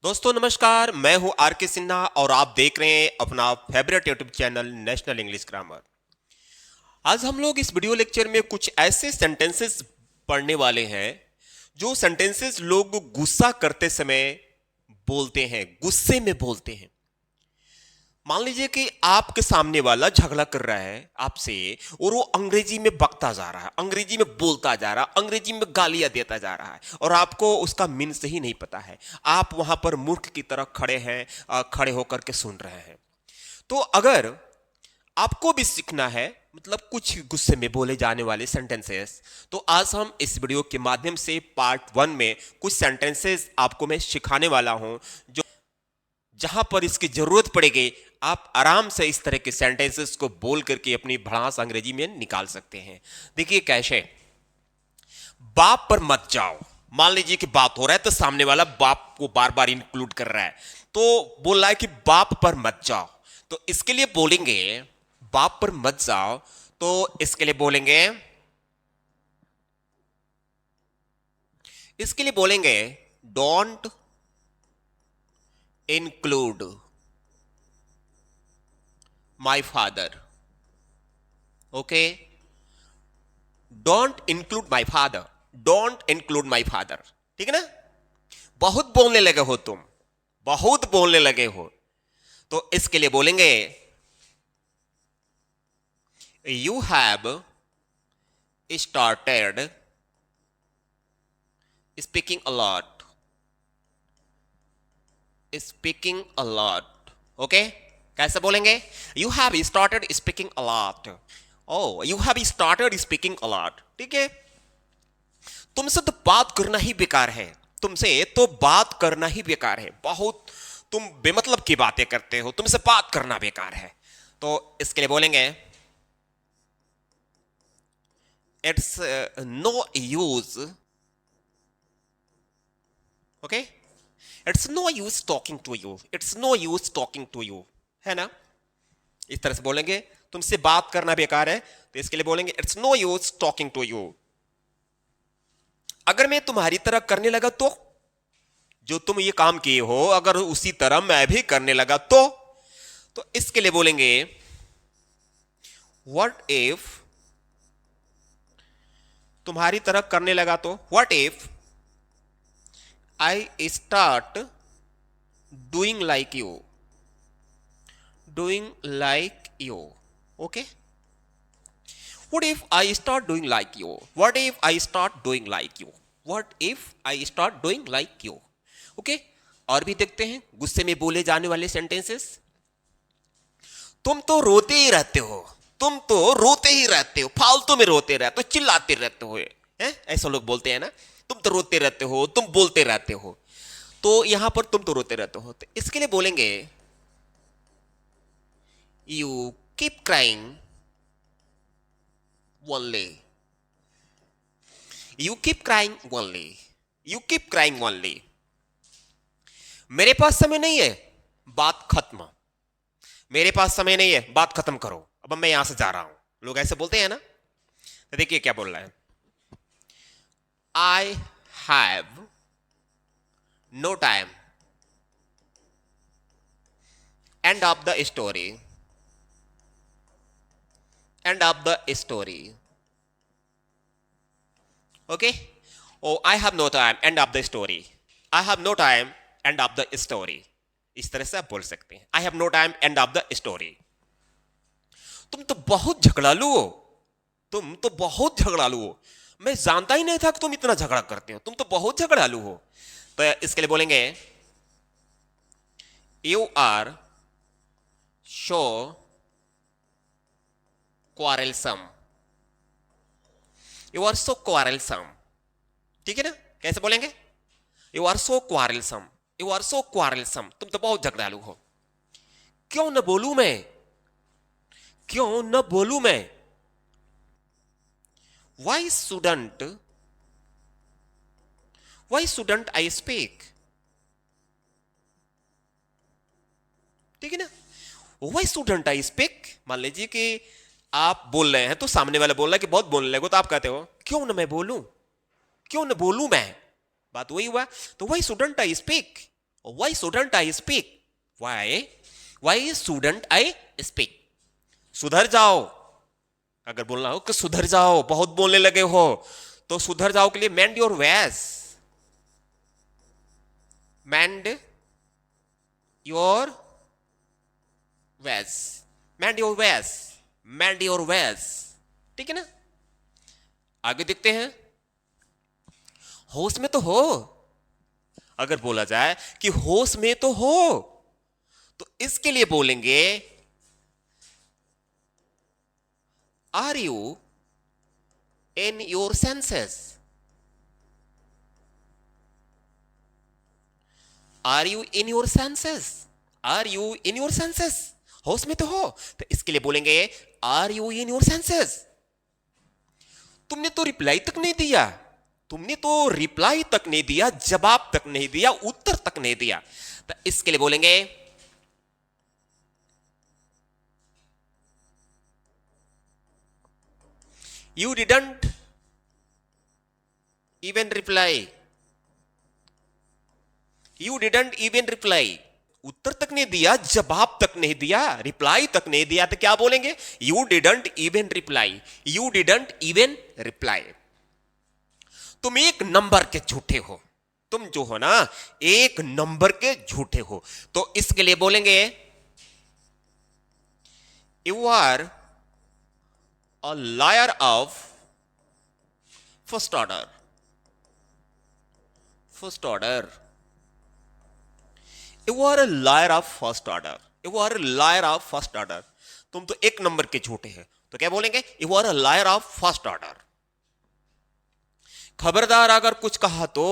दोस्तों नमस्कार, मैं हूं आर के सिन्हा और आप देख रहे हैं अपना favourite YouTube channel national English grammar. आज हम लोग इस वीडियो लेक्चर में कुछ ऐसे सेंटेंसेस पढ़ने वाले हैं जो सेंटेंसेस लोग गुस्सा करते समय बोलते हैं, गुस्से में बोलते हैं। मान लीजिए कि आपके सामने वाला झगड़ा कर रहा है आपसे और वो अंग्रेजी में बकता जा रहा है, अंग्रेजी में बोलता जा रहा है, अंग्रेजी में गालियां देता जा रहा है और आपको उसका मीन सही नहीं पता है। आप वहां पर मूर्ख की तरह खड़े हैं, खड़े होकर के सुन रहे हैं। तो अगर आपको भी सीखना है, मतलब कुछ गुस्से में बोले जाने वाले सेंटेंसेस, तो आज हम इस वीडियो के माध्यम से पार्ट 1 में कुछ सेंटेंसेस आपको मैं सिखाने वाला हूं जो जहां पर इसकी जरूरत पड़ेगी आप आराम से इस तरह के सेंटेंसेस को बोल करके अपनी भड़ास अंग्रेजी में निकाल सकते हैं। देखिए कैसे। बाप पर मत जाओ। मान लीजिए कि बात हो रहा है तो सामने वाला बाप को बार बार इंक्लूड कर रहा है, तो बोल रहा है कि बाप पर मत जाओ। तो इसके लिए बोलेंगे बाप पर मत जाओ, तो इसके लिए बोलेंगे don't include my father. Okay, don't include my father, don't include my father. ठीक है ना। बहुत बोलने लगे हो तुम, बहुत बोलने लगे हो, तो इसके लिए बोलेंगे you have started speaking a lot, speaking a lot. Okay, कैसे बोलेंगे? You have started speaking a lot. Oh, you have started speaking a lot. ठीक है, तुमसे तो बात करना ही बेकार है, तुमसे तो बात करना ही बेकार है, बहुत तुम बेमतलब की बातें करते हो, तुमसे बात करना बेकार है। तो इसके लिए बोलेंगे it's no use. Okay, it's no use talking to you, it's no use talking to you, है ना। इस तरह से बोलेंगे तुमसे बात करना बेकार है, तो इसके लिए बोलेंगे it's no use talking to you. अगर मैं तुम्हारी तरह करने लगा तो, जो तुम ये काम किए हो अगर उसी तरह मैं भी करने लगा तो इसके लिए बोलेंगे व्हाट इफ, तुम्हारी तरह करने लगा तो what if I start doing like you, doing like you. Okay, what if I start doing like you, what if I start doing like you, what if I start doing like you। Okay, और भी देखते हैं गुस्से में बोले जाने वाले sentences. तुम तो रोते ही रहते हो, तुम तो रोते ही रहते हो, फालतू में रोते रहते हो, चिल्लाते रहते हो, हैं? ऐसा लोग बोलते हैं ना, तुम तो रोते रहते हो, तुम बोलते रहते हो। तो यहां पर तुम तो रोते रहते हो, तो इसके लिए बोलेंगे you keep crying only, you keep crying only, you keep crying only। मेरे पास समय नहीं है, बात खत्म, मेरे पास समय नहीं है, बात खत्म करो, अब मैं यहां से जा रहा हूं। लोग ऐसे बोलते हैं ना। तो देखिए क्या बोल रहा है, I have no time, end of the story, end of the story. Okay, oh I have no time end of the story, I have no time end of the story. इस तरह से आप बोल सकते हैं, I have no time end of the story. तुम तो बहुत झगड़ालू हो, तुम तो बहुत झगड़ालू हो, मैं जानता ही नहीं था कि तुम इतना झगड़ा करते हो, तुम तो बहुत झगड़ालू हो। तो इसके लिए बोलेंगे you are so quarrelsome, you are so quarrelsome. ठीक है ना। कैसे बोलेंगे? You are so quarrelsome, you are so quarrelsome, तुम तो बहुत झगड़ालू हो। क्यों न बोलूं मैं, क्यों न बोलूं मैं। Why shouldn't, why shouldn't I speak. ठीक है ना। वाई शुडंट आई स्पीक, मान लीजिए कि आप बोल रहे हैं तो सामने वाला बोल रहा है कि बहुत बोलने लगे, तो आप कहते हो क्यों न मैं बोलूं, क्यों न बोलूं मैं। बात वही हुआ। तो why shouldn't I speak, why shouldn't I speak, why shouldn't I speak. सुधर जाओ, अगर बोलना हो कि सुधर जाओ, बहुत बोलने लगे हो, तो सुधर जाओ के लिए मेंड योर वेस, मेंड योर वेस, मेंड योर वेस, मेंड योर वेस। ठीक है ना। आगे देखते हैं, होश में तो हो। अगर बोला जाए कि होश में तो हो, तो इसके लिए बोलेंगे are you in your senses, are you in your senses, are you in your senses. होश में तो हो, तो इसके लिए बोलेंगे are you in your senses. तुमने तो रिप्लाई तक नहीं दिया, तुमने तो रिप्लाई तक नहीं दिया, जवाब तक नहीं दिया, उत्तर तक नहीं दिया, तो इसके लिए बोलेंगे you didn't even reply, you didn't even reply. उत्तर तक नहीं दिया, जवाब तक नहीं दिया, रिप्लाई तक नहीं दिया, तो क्या बोलेंगे? You didn't even reply, you didn't even reply. तुम एक नंबर के झूठे हो, तुम जो हो ना एक नंबर के झूठे हो, तो इसके लिए बोलेंगे you are a liar of first order, first order. You are a liar of first order, you are a liar of first order. तुम तो एक नंबर के झूठे हैं, तो क्या बोलेंगे? You are a liar of first order. खबरदार अगर कुछ कहा तो,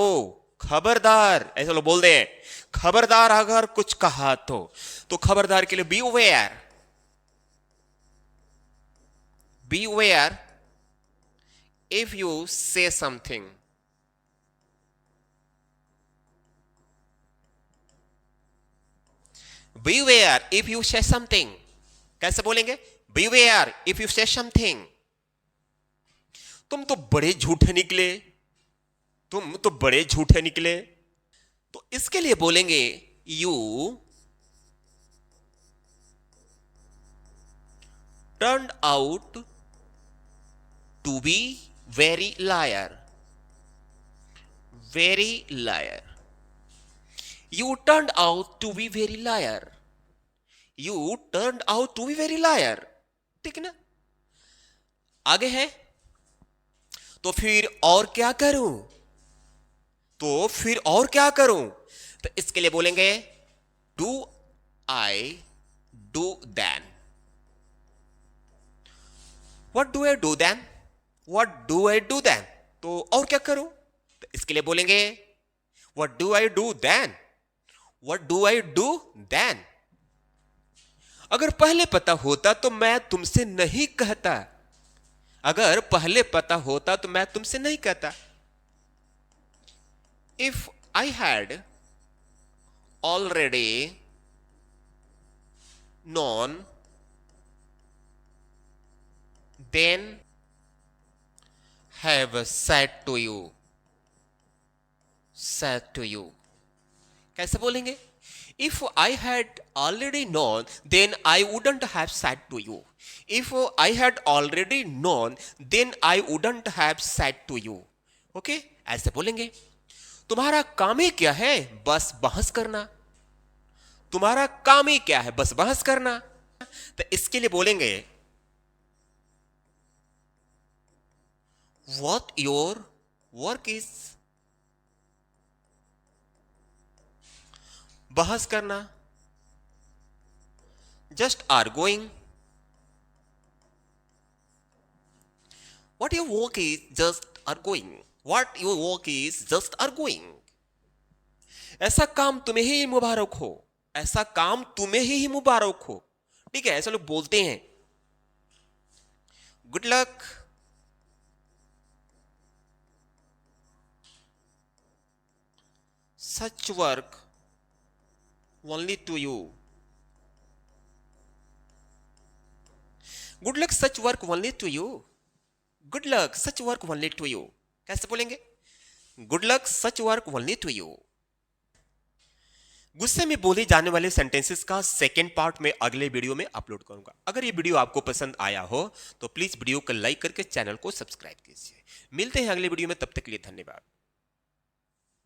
खबरदार ऐसे लोग बोल दे, खबरदार अगर कुछ कहा तो खबरदार के लिए be aware, be aware if you से something, beware if you say something। कैसे बोलेंगे? beware if you say something। तुम तो बड़े झूठे निकले, तुम तो बड़े झूठे निकले, तो इसके लिए बोलेंगे you turned out to be very liar, very liar। You turned out to be very liar, you turned out to be very liar। ठीक है ना। आगे है, तो फिर और क्या करूं, तो फिर और क्या करूं, तो इसके लिए बोलेंगे do I do then, what do I do then, what do I do then. तो और क्या करूं, तो इसके लिए बोलेंगे what do I do then, what do I do then. अगर पहले पता होता तो मैं तुमसे नहीं कहता, अगर पहले पता होता तो मैं तुमसे नहीं कहता। If I had already known then have said to you, said to you. कैसे बोलेंगे? If I had already known, then I wouldn't have said to you. If I had already known, then I wouldn't have said to you. Okay? ऐसे बोलेंगे। तुम्हारा काम ही क्या है? बस बहस करना। तुम्हारा काम ही क्या है? बस बहस करना। तो इसके लिए बोलेंगे What your work is? बहस करना, just arguing. What your work is just arguing, what your work is just arguing. ऐसा काम तुम्हें ही मुबारक हो, ऐसा काम तुम्हें ही मुबारक हो। ठीक है, ऐसे लोग बोलते हैं good luck, such work only to you, good luck such work only to you, good luck such work only to you। कैसे बोलेंगे? good luck such work only to you। गुस्से में बोले जाने वाले सेंटेंसेस का सेकेंड पार्ट में अगले वीडियो में अपलोड करूंगा। अगर ये वीडियो आपको पसंद आया हो तो प्लीज वीडियो को लाइक करके चैनल को सब्सक्राइब कीजिए। मिलते हैं अगले वीडियो में, तब तक के लिए धन्यवाद।